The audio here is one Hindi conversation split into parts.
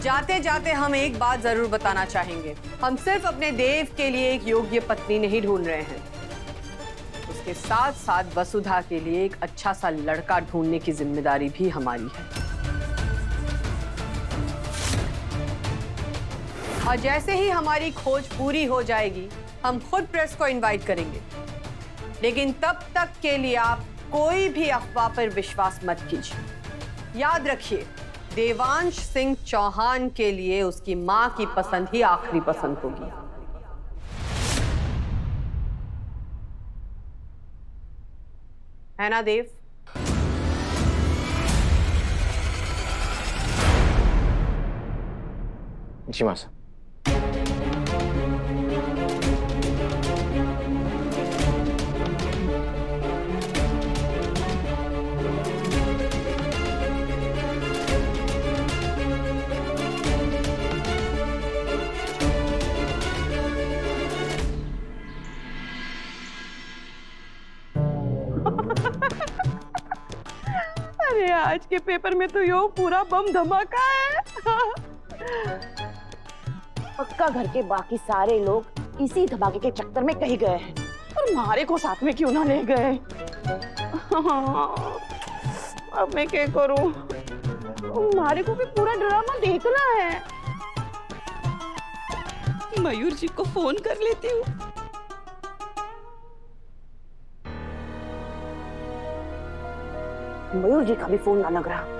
जाते जाते हम एक बात जरूर बताना चाहेंगे। हम सिर्फ अपने देव के लिए एक योग्य पत्नी नहीं ढूंढ रहे हैं, उसके साथ साथ वसुधा के लिए एक अच्छा सा लड़का ढूंढने की जिम्मेदारी भी हमारी है। और जैसे ही हमारी खोज पूरी हो जाएगी, हम खुद प्रेस को इनवाइट करेंगे। लेकिन तब तक के लिए आप कोई भी अफवाह पर विश्वास मत कीजिए। याद रखिए, देवांश सिंह चौहान के लिए उसकी मां की पसंद ही आखिरी पसंद होगी। है ना देव? जी मां साहब। अरे आज के पेपर में तो यो पूरा बम धमाका है। पक्का घर के बाकी सारे लोग इसी धमाके के चक्कर में कहीं गए हैं, और मारे को साथ में क्यों ना ले गए। अब मैं क्या करूं? मारे को भी पूरा ड्रामा देखना है। मयूर जी को फोन कर लेती हूँ। मयूर जी का भी फोन ना लग रहा।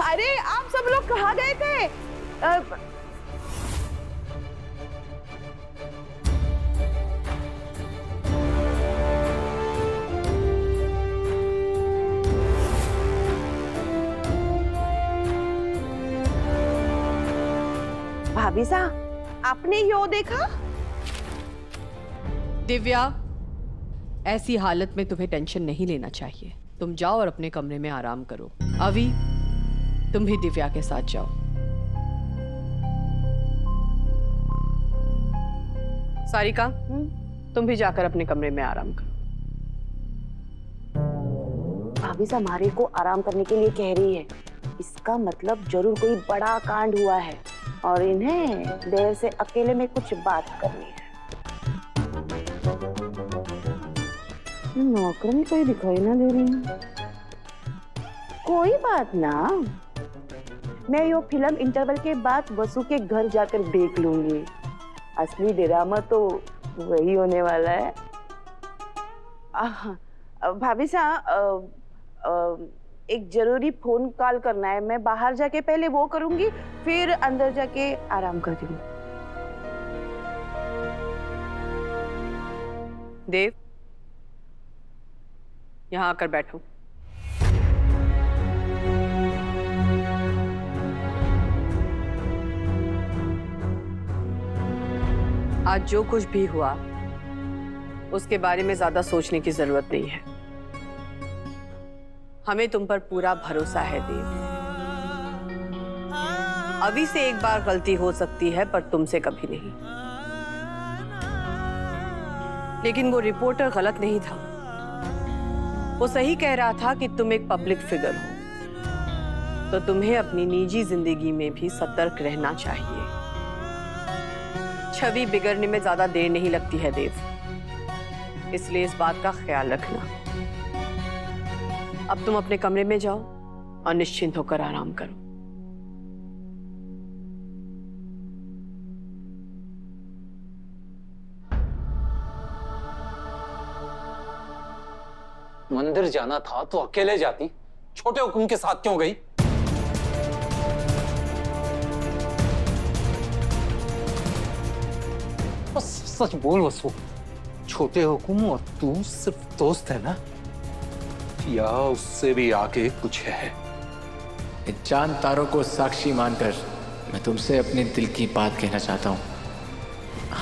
अरे आप सब लोग कहाँ गए थे? भाभी साहब, आपने यो देखा? दिव्या, ऐसी हालत में तुम्हें टेंशन नहीं लेना चाहिए। तुम जाओ और अपने कमरे में आराम करो। अभी तुम भी दिव्या के साथ जाओ। सारिका, तुम भी जाकर अपने कमरे में आराम करो। भाभी साहब मारे को आराम करने के लिए कह रही है। इसका मतलब जरूर कोई बड़ा कांड हुआ है और इन्हें देर से अकेले में कुछ बात करनी है। नौकरानी कोई दिखाई ना दे रही है। कोई बात ना, मैं यो फिल्म इंटरवल के बाद वसु के घर जाकर देख लूंगी। असली ड्रामा तो वही होने वाला है। भाभी साहब, एक जरूरी फोन कॉल करना है। मैं बाहर जाके पहले वो करूंगी, फिर अंदर जाके आराम करती हूँ। देव, यहां आकर बैठो। आज जो कुछ भी हुआ उसके बारे में ज्यादा सोचने की जरूरत नहीं है। हमें तुम पर पूरा भरोसा है देव। अभी से एक बार गलती हो सकती है, पर तुमसे कभी नहीं। लेकिन वो रिपोर्टर गलत नहीं था। वो सही कह रहा था कि तुम एक पब्लिक फिगर हो, तो तुम्हें अपनी निजी जिंदगी में भी सतर्क रहना चाहिए। छवि बिगड़ने में ज्यादा देर नहीं लगती है देव, इसलिए इस बात का ख्याल रखना। अब तुम अपने कमरे में जाओ और निश्चिंत होकर आराम करो। मंदिर जाना था तो अकेले जाती, छोटे हुक्म के साथ क्यों गई? बस सच बोल वसु, छोटे हुक्म और तू सिर्फ दोस्त है ना, या उससे भी आगे कुछ है? चांद तारों को साक्षी मानकर मैं तुमसे अपने दिल की बात कहना चाहता हूं।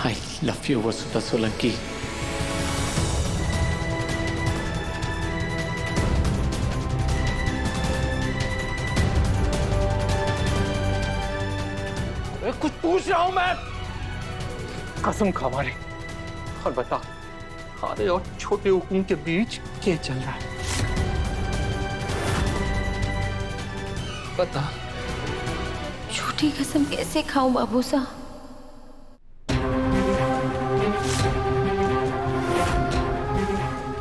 आई लव यू वसुधा सोलंकी। कुछ पूछ रहा हूं मैं। कसम खा मारे और बता, खारे और छोटे हुक्म के बीच क्या चल रहा है? बता। झूठी कसम कैसे खाऊं बाबू साहब?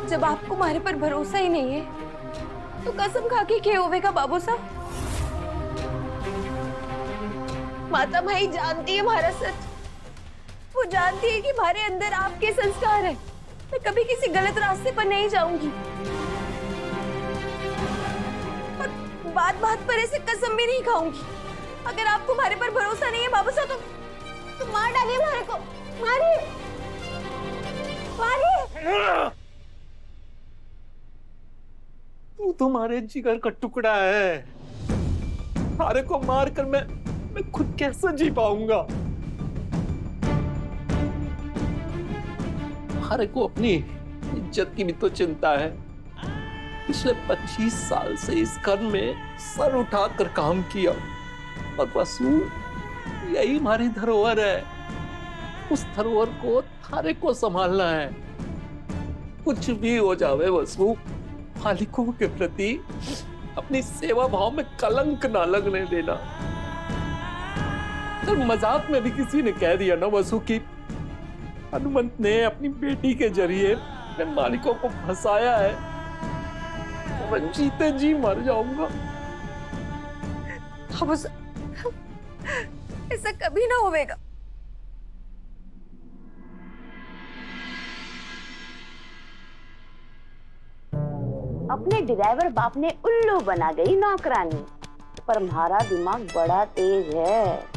जब आपको हमारे पर भरोसा ही नहीं है तो कसम खा के क्या होवेगा बाबू साहब? माता माई जानती है हमारा सच। वो जानती है कि हमारे अंदर आपके संस्कार है। मैं कभी किसी गलत रास्ते पर नहीं जाऊंगी। और बात बात पर ऐसे कसम भी नहीं खाऊंगी। अगर आपको हमारे पर भरोसा नहीं है बाबू साहब तो मार डालिए हमारे को। मारिए मारिए। तू तुम्हारे जिगर का टुकड़ा है। सारे को मार कर मैं खुद कैसे जी पाऊंगा? हमारे को अपनी इज्जत की भी तो चिंता है। पिछले 25 साल से इस घर में सर उठाकर काम किया और वसु यही हमारी धरोहर है। उस धरोहर को थारे को संभालना है। कुछ भी हो जावे वसु, मालिकों के प्रति अपनी सेवा भाव में कलंक ना लगने देना। तो मजाक में भी किसी ने कह दिया ना वसु की हनुमंत ने अपनी बेटी के जरिए मालिकों को फंसाया है, तो मैं जीते जी मर जाऊंगा। ऐसा कभी ना होवेगा। अपने ड्राइवर बाप ने उल्लू बना गई नौकरानी, पर हमारा दिमाग बड़ा तेज है।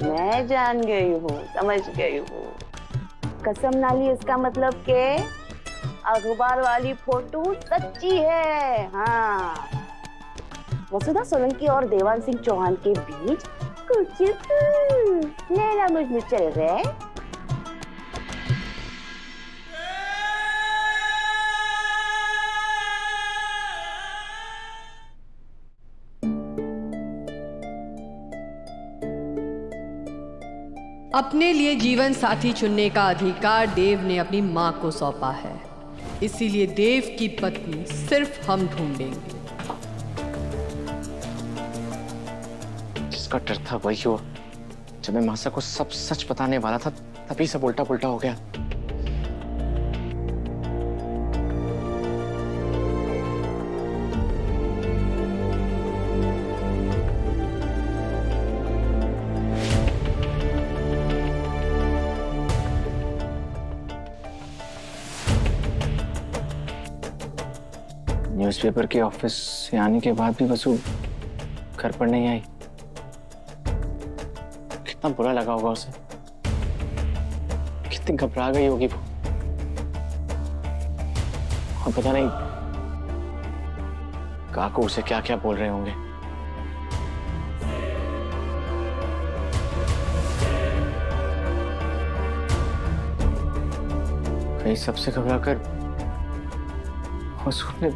मैं जान गई हूँ, समझ गई हूँ। कसम नाली इसका मतलब के अखबार वाली फोटो सच्ची है। हाँ, वसुधा सोलंकी और देवान सिंह चौहान के बीच कुछ नैना मुझमें चल रहा है। अपने लिए जीवन साथी चुनने का अधिकार देव ने अपनी मां को सौंपा है। इसीलिए देव की पत्नी सिर्फ हम ढूंढेंगे। जिसका डर था वही हुआ। जब मैं मासा को सब सच बताने वाला था तभी सब उल्टा पुल्टा हो गया। न्यूज़पेपर के ऑफिस से आने के बाद भी वसु घर पर नहीं आई। कितना बुरा लगा होगा उसे, कितनी घबरा गई होगी वो। और पता नहीं काकू उसे क्या क्या बोल रहे होंगे। कहीं सबसे घबराकर वसु ने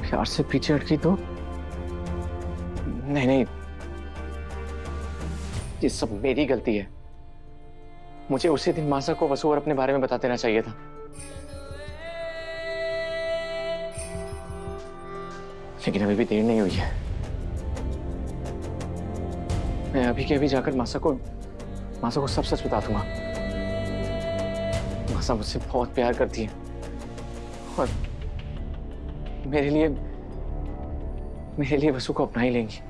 प्यार से पीछे हटकी तो नहीं, ये सब मेरी गलती है। मुझे उसी दिन मासा को वसु और अपने बारे में बता देना चाहिए था। लेकिन अभी भी देर नहीं हुई है। मैं अभी के अभी जाकर मासा को सब सच बता दूंगा। मासा मुझसे बहुत प्यार करती है और मेरे लिए वसु को अपना ही लेंगी।